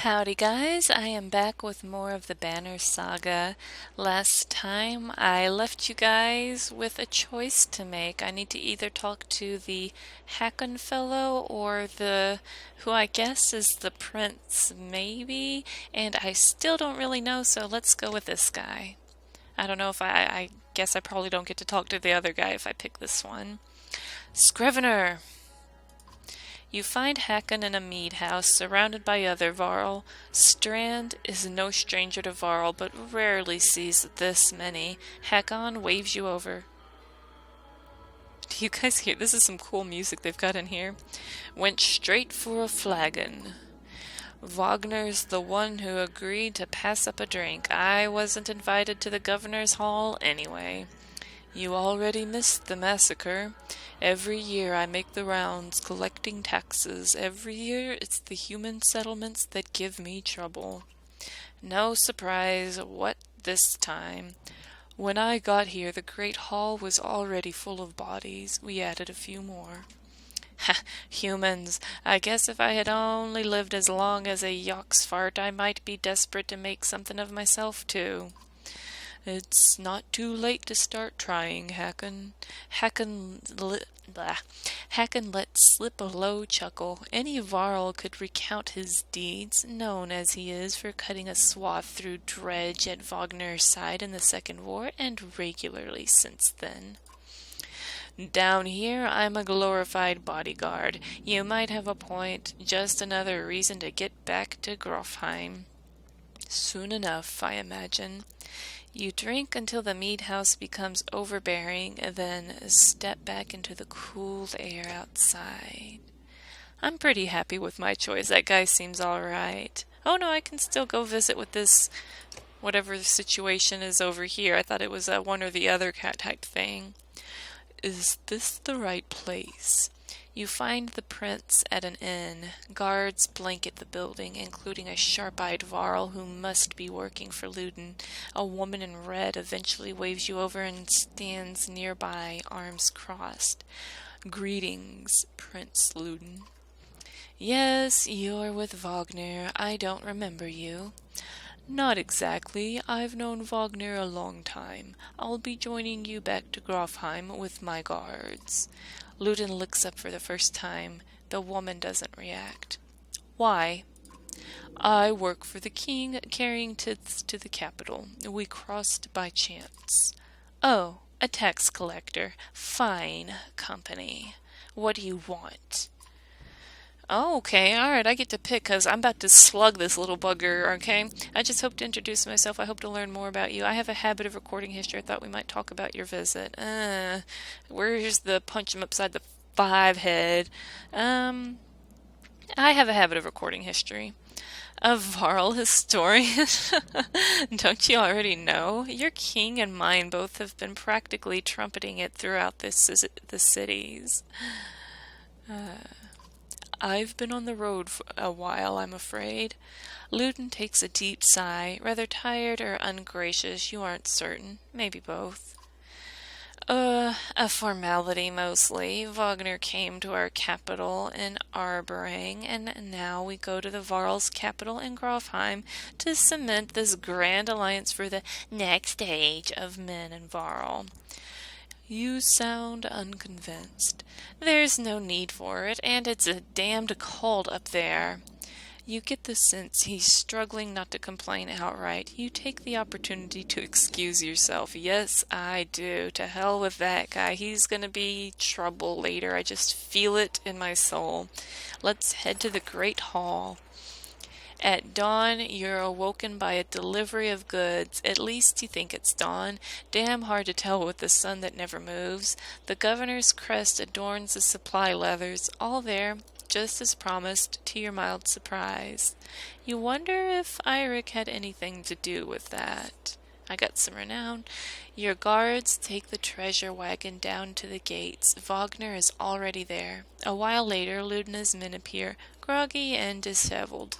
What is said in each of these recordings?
Howdy guys, I am back with more of the Banner Saga. Last time I left you guys with a choice to make. I need to either talk to the Hakon fellow or who I guess is the prince, maybe? And I still don't really know, so let's go with this guy. I don't know if I guess I probably don't get to talk to the other guy if I pick this one. Scrivener! You find Hakon in a mead house, surrounded by other Varl. Strand is no stranger to Varl, but rarely sees this many. Hakon waves you over. Do you guys hear? This is some cool music they've got in here. Went straight for a flagon. Wagner's the one who agreed to pass up a drink. I wasn't invited to the governor's hall anyway. You already missed the massacre. Every year I make the rounds collecting taxes. Every year it's the human settlements that give me trouble. No surprise what this time. When I got here, the great hall was already full of bodies. We added a few more. Ha! Humans. I guess if I had only lived as long as a Yoxfart, I might be desperate to make something of myself, too. It's not too late to start trying, Hakon. Hakon let slip a low chuckle. Any Varl could recount his deeds, known as he is for cutting a swath through Dredge at Wagner's side in the Second War, and regularly since then. Down here, I'm a glorified bodyguard. You might have a point, just another reason to get back to Grofheim. Soon enough, I imagine. You drink until the mead house becomes overbearing, then step back into the cool air outside. I'm pretty happy with my choice. That guy seems alright. Oh no, I can still go visit with this, whatever the situation is over here. I thought it was a one or the other cat type thing. Is this the right place? You find the prince at an inn. Guards blanket the building, including a sharp-eyed Varl who must be working for Ludin. A woman in red eventually waves you over and stands nearby, arms crossed. Greetings, Prince Ludin. Yes, you're with Wagner. I don't remember you. Not exactly. I've known Wagner a long time. I'll be joining you back to Grofheim with my guards. Ludin looks up for the first time. The woman doesn't react. Why? I work for the king, carrying tithes to the capital. We crossed by chance. Oh, a tax collector. Fine company. What do you want? Oh, okay, alright, I get to pick because I'm about to slug this little bugger, okay? I just hope to introduce myself. I hope to learn more about you. I have a habit of recording history. I thought we might talk about your visit. Where's the punch him upside the five head? I have a habit of recording history. A Varl historian? Don't you already know? Your king and mine both have been practically trumpeting it throughout the cities. I've been on the road for a while, I'm afraid. Ludin takes a deep sigh, rather tired or ungracious, you aren't certain. Maybe both. A formality mostly. Wagner came to our capital in Arberang, and now we go to the Varl's capital in Grofheim to cement this grand alliance for the next age of men in Varl. You sound unconvinced. There's no need for it, and it's a damned cold up there. You get the sense he's struggling not to complain outright. You take the opportunity to excuse yourself. Yes, I do. To hell with that guy. He's gonna be trouble later. I just feel it in my soul. Let's head to the Great Hall. At dawn, you're awoken by a delivery of goods. At least you think it's dawn. Damn hard to tell with the sun that never moves. The governor's crest adorns the supply leathers. All there, just as promised, to your mild surprise. You wonder if Eirik had anything to do with that. I got some renown. Your guards take the treasure wagon down to the gates. Wagner is already there. A while later, Ludina's men appear, groggy and disheveled.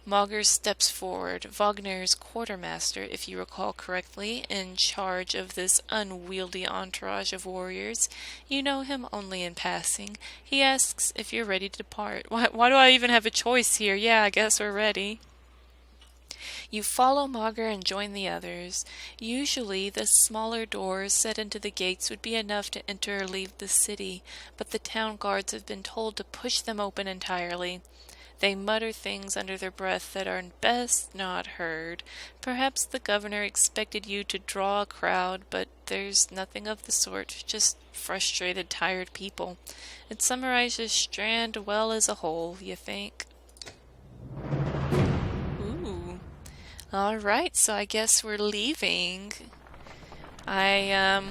Mauger steps forward, Wagner's quartermaster, if you recall correctly, in charge of this unwieldy entourage of warriors. You know him only in passing. He asks if you're ready to depart. Why do I even have a choice here? Yeah, I guess we're ready. You follow Mauger and join the others. Usually, the smaller doors set into the gates would be enough to enter or leave the city, but the town guards have been told to push them open entirely. They mutter things under their breath that are best not heard. Perhaps the governor expected you to draw a crowd, but there's nothing of the sort, just frustrated, tired people. It summarizes Strand well as a whole, you think? Ooh. Alright, so I guess we're leaving. Oh.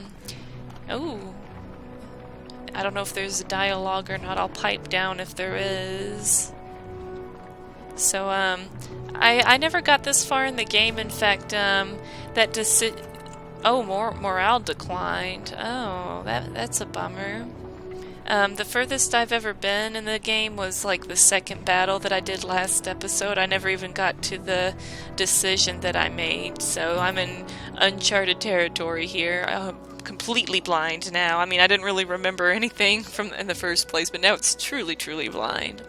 I don't know if there's a dialogue or not. I'll pipe down if there is. So, I never got this far in the game. In fact, morale declined. Oh, that's a bummer. The furthest I've ever been in the game was like the second battle that I did last episode. I never even got to the decision that I made, so I'm in uncharted territory here. Completely blind now. I mean, I didn't really remember anything from in the first place, but now it's truly, truly blind.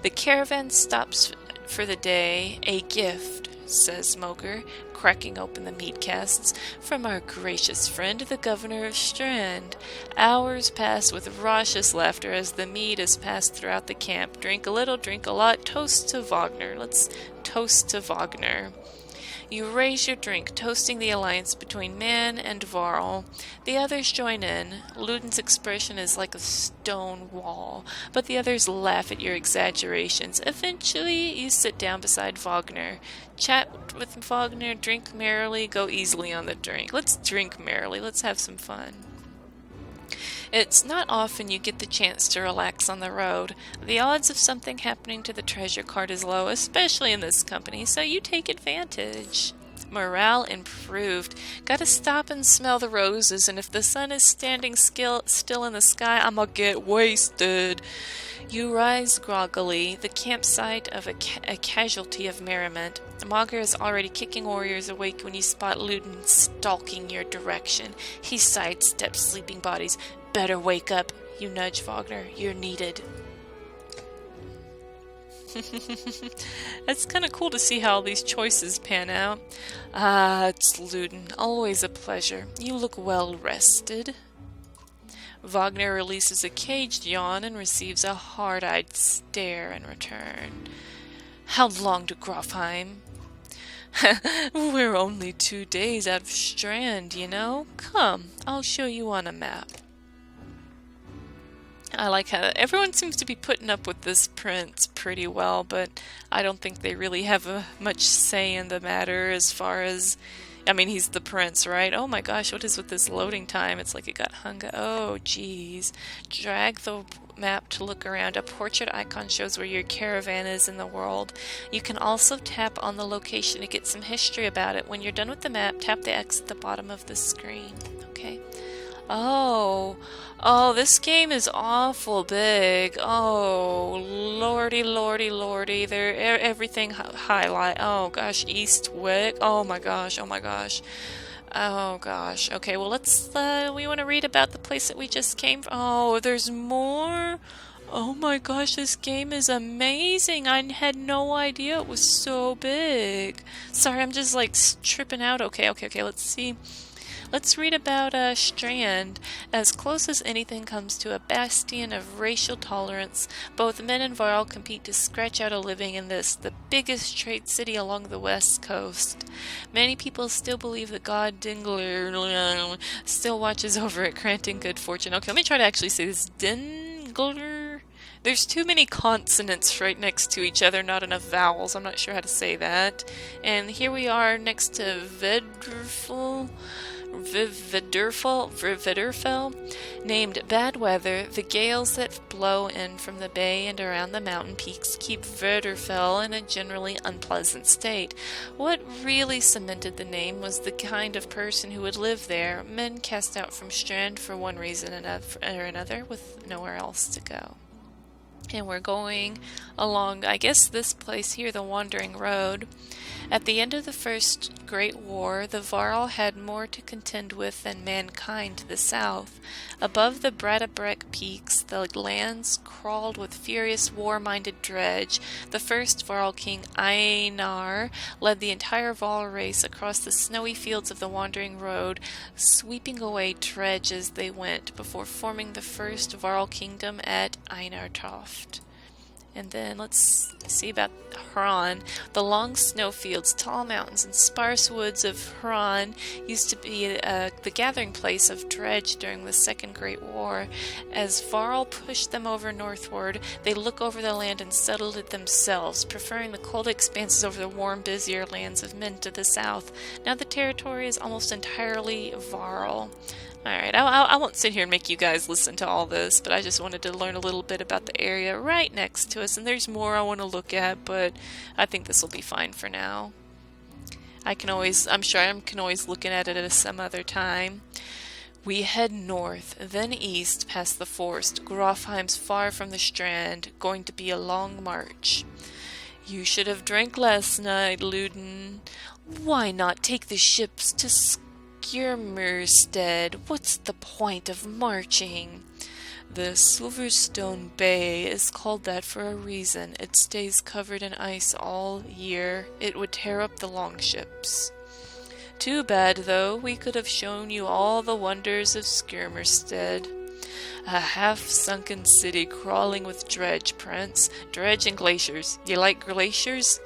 The caravan stops for the day. A gift, says Mauger, cracking open the meat casts, from our gracious friend, the governor of Strand. Hours pass with raucous laughter as the mead is passed throughout the camp. Drink a little, drink a lot, toast to Wagner. Let's toast to Wagner. You raise your drink, toasting the alliance between man and Varl. The others join in. Ludin's expression is like a stone wall, but the others laugh at your exaggerations. Eventually, you sit down beside Wagner. Chat with Wagner, drink merrily, go easily on the drink. Let's drink merrily, let's have some fun. It's not often you get the chance to relax on the road. The odds of something happening to the treasure cart is low, especially in this company, so you take advantage. Morale improved. Gotta stop and smell the roses, and if the sun is standing still in the sky, I'ma get wasted. You rise groggily, the campsite of a casualty of merriment. Mauger is already kicking warriors awake when you spot Ludin stalking your direction. He sidesteps sleeping bodies. Better wake up, you nudge Wagner. You're needed. It's kind of cool to see how all these choices pan out. Ah, it's Ludin. Always a pleasure. You look well rested. Wagner releases a caged yawn and receives a hard-eyed stare in return. How long to Grofheim? We're only 2 days out of Strand, you know. Come, I'll show you on a map. I like how everyone seems to be putting up with this prince pretty well, but I don't think they really have much say in the matter as far as... I mean, he's the prince, right? Oh my gosh, what is with this loading time? It's like it got hung up. Oh, geez. Drag the map to look around. A portrait icon shows where your caravan is in the world. You can also tap on the location to get some history about it. When you're done with the map, tap the X at the bottom of the screen. Okay. Oh, this game is awful big. Oh, lordy, lordy, lordy. Everything highlight. Oh gosh, East Wick. Oh my gosh, oh my gosh. Oh gosh. Okay, well we want to read about the place that we just came from. Oh, there's more? Oh my gosh, this game is amazing. I had no idea it was so big. Sorry, I'm just like tripping out. Okay, let's see. Let's read about Strand. As close as anything comes to a bastion of racial tolerance, both men and Varl compete to scratch out a living in this, the biggest trade city along the west coast. Many people still believe that God Dingler still watches over it, granting good fortune. Okay, let me try to actually say this. Dingler? There's too many consonants right next to each other, not enough vowels. I'm not sure how to say that. And here we are next to Vidurfell, named Bad Weather. The gales that blow in from the bay and around the mountain peaks keep Vidurfell in a generally unpleasant state. What really cemented the name was the kind of person who would live there, men cast out from Strand for one reason or another with nowhere else to go. And we're going along, I guess this place here, the Wandering Road. At the end of the First Great War, the Varl had more to contend with than mankind to the south. Above the Bradabrek peaks, the lands crawled with furious war-minded dredge. The first Varl king, Einar, led the entire Varl race across the snowy fields of the Wandering Road, sweeping away dredge as they went, before forming the first Varl kingdom at Einartoft. And then let's see about Hran. The long snowfields, tall mountains, and sparse woods of Hran used to be the gathering place of dredge during the Second Great War. As Varl pushed them over northward, they looked over the land and settled it themselves, preferring the cold expanses over the warm, busier lands of Men to the south. Now the territory is almost entirely Varl. Alright, I won't sit here and make you guys listen to all this, but I just wanted to learn a little bit about the area right next to us, and there's more I want to look at, but I think this will be fine for now. I'm sure I can always look at it at some other time. We head north, then east past the forest. Grofheim's far from the Strand, going to be a long march. You should have drank last night, Ludin. Why not take the ships to Skirmerstead? What's the point of marching? The Silverstone Bay is called that for a reason. It stays covered in ice all year. It would tear up the longships. Too bad, though. We could have shown you all the wonders of Skirmerstead. A half-sunken city crawling with dredge, Prince. Dredge and glaciers. You like glaciers?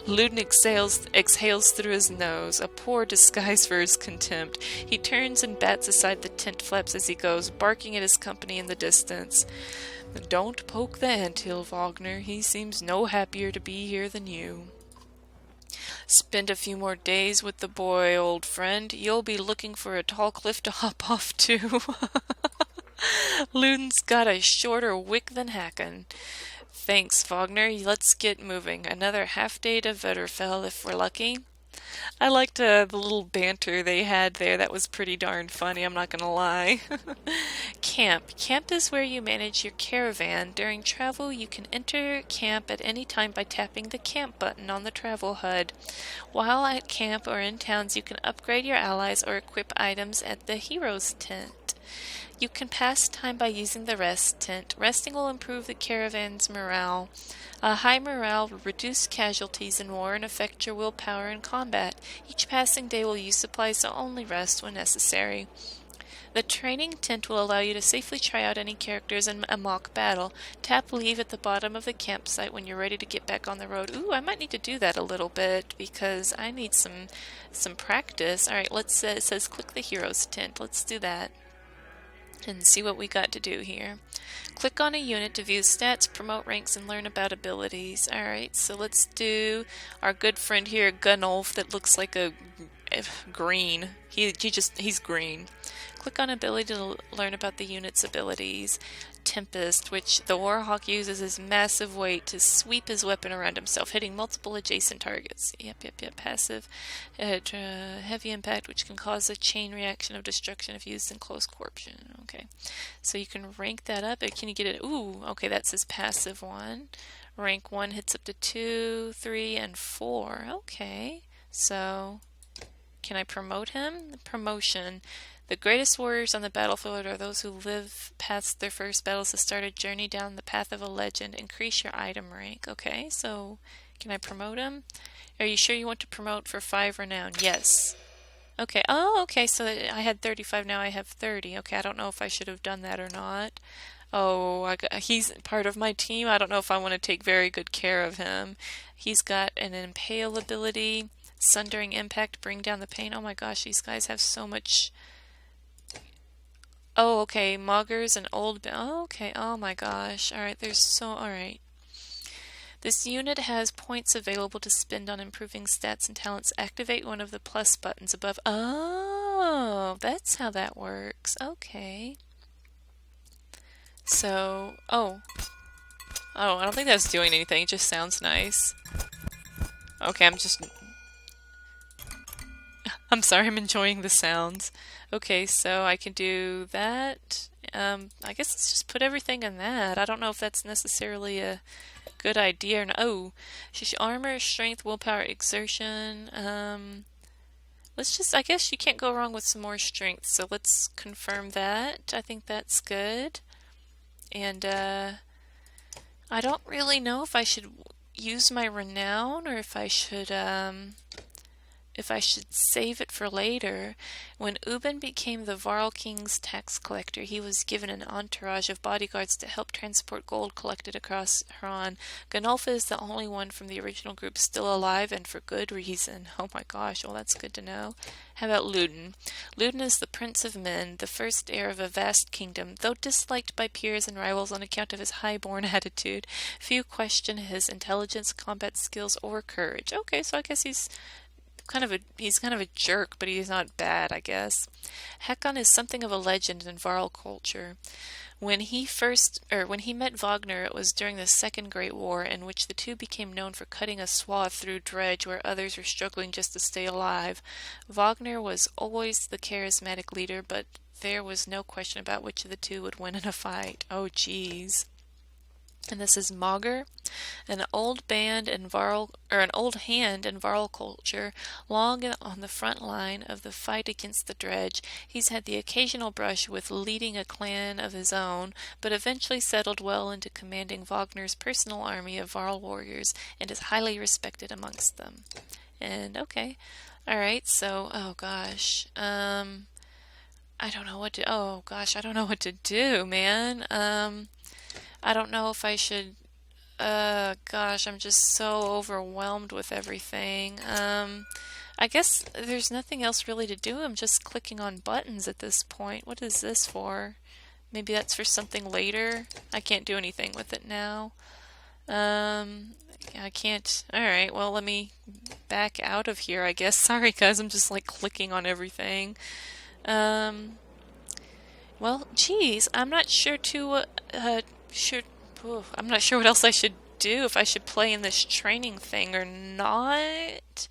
Ludin exhales through his nose, a poor disguise for his contempt. He turns and bats aside the tent flaps as he goes, barking at his company in the distance. Don't poke the anthill, Wagner. He seems no happier to be here than you. Spend a few more days with the boy, old friend. You'll be looking for a tall cliff to hop off to. Ludin's got a shorter wick than Hakon. Thanks, Wagner. Let's get moving. Another half day to Vetterfell if we're lucky. I liked the little banter they had there. That was pretty darn funny, I'm not gonna lie. Camp. Camp is where you manage your caravan. During travel, you can enter camp at any time by tapping the camp button on the travel HUD. While at camp or in towns, you can upgrade your allies or equip items at the hero's tent. You can pass time by using the rest tent. Resting will improve the caravan's morale. A high morale will reduce casualties in war and affect your willpower in combat. Each passing day will use supplies, so only rest when necessary. The training tent will allow you to safely try out any characters in a mock battle. Tap leave at the bottom of the campsite when you're ready to get back on the road. Ooh, I might need to do that a little bit because I need some practice. Alright, it says click the hero's tent. Let's do that and see what we got to do here. Click on a unit to view stats, promote ranks, and learn about abilities. Alright, so let's do our good friend here, Gunnulf, that looks like a green. He's green. Click on ability to learn about the unit's abilities. Tempest, which the Warhawk uses his massive weight to sweep his weapon around himself, hitting multiple adjacent targets. Yep. Passive. Heavy impact, which can cause a chain reaction of destruction if used in close quarters. Okay. So you can rank that up. Can you get it? Ooh, okay, that's his passive one. Rank 1 hits up to 2, 3, and 4. Okay. So, can I promote him? Promotion. The greatest warriors on the battlefield are those who live past their first battles to start a journey down the path of a legend. Increase your item rank. Okay, so can I promote him? Are you sure you want to promote for 5 renown? Yes. Okay. Oh, okay, so I had 35, now I have 30. Okay, I don't know if I should have done that or not. Oh, he's part of my team. I don't know if I want to take very good care of him. He's got an impale ability, sundering impact, bring down the pain. Oh my gosh, these guys have so much. Oh, okay, Moggers and Old... Oh, okay, oh my gosh. Alright, alright. This unit has points available to spend on improving stats and talents. Activate one of the plus buttons above. Oh, that's how that works. Okay. So, oh, I don't think that's doing anything. It just sounds nice. Okay, I'm sorry, I'm enjoying the sounds. Okay, so I can do that. I guess let's just put everything in that. I don't know if that's necessarily a good idea or not. Oh, armor, strength, willpower, exertion. Let's just, I guess you can't go wrong with some more strength, so let's confirm that. I think that's good. And, I don't really know if I should use my renown or if I should save it for later. When Ubin became the Varl King's tax collector, he was given an entourage of bodyguards to help transport gold collected across Huron. Ganulfa is the only one from the original group still alive, and for good reason. Oh my gosh, well that's good to know. How about Ludin? Ludin is the Prince of Men, the first heir of a vast kingdom. Though disliked by peers and rivals on account of his high-born attitude, few question his intelligence, combat skills, or courage. Okay, so I guess he's kind of a jerk, but he's not bad, I guess. Hakon is something of a legend in Varl culture. When he met Wagner, it was during the Second Great War, in which the two became known for cutting a swath through dredge where others were struggling just to stay alive. Wagner was always the charismatic leader, but there was no question about which of the two would win in a fight. Oh, jeez. And this is Mogger, an old hand in Varl culture, long on the front line of the fight against the dredge. He's had the occasional brush with leading a clan of his own, but eventually settled well into commanding Wagner's personal army of Varl warriors, and is highly respected amongst them. And okay, all right. So, oh gosh, I don't know what to. Oh gosh, I don't know what to do, man. I don't know if I should. Gosh, I'm just so overwhelmed with everything. I guess there's nothing else really to do. I'm just clicking on buttons at this point. What is this for? Maybe that's for something later. I can't do anything with it now. I can't. Alright, well, let me back out of here, I guess. Sorry, guys, I'm just like clicking on everything. Well, geez, I'm not sure I'm not sure what else I should do, if I should play in this training thing or not.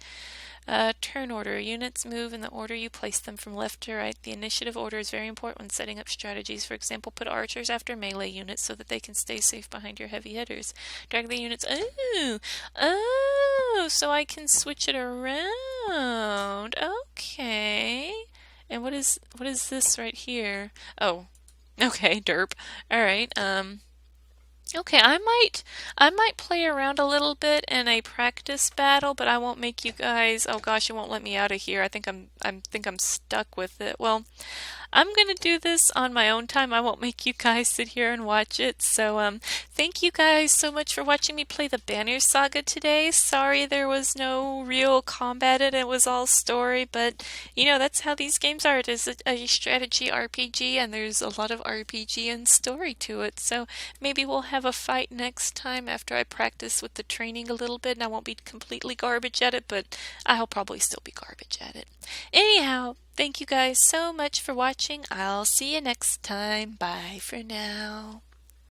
Turn order. Units move in the order you place them from left to right. The initiative order is very important when setting up strategies. For example, put archers after melee units so that they can stay safe behind your heavy hitters. Drag the units. Oh, so I can switch it around. Okay. And what is this right here? Oh, okay, derp. All right. Okay, I might play around a little bit in a practice battle, but I won't make you guys. Oh gosh, it won't let me out of here. I think I'm stuck with it. Well, I'm gonna do this on my own time. I won't make you guys sit here and watch it. So, thank you guys so much for watching me play the Banner Saga today. Sorry there was no real combat in it. It was all story, but you know, that's how these games are. It is a strategy RPG, and there's a lot of RPG and story to it. So maybe we'll have a fight next time after I practice with the training a little bit, and I won't be completely garbage at it, but I'll probably still be garbage at it. Anyhow, thank you guys so much for watching. I'll see you next time. Bye for now.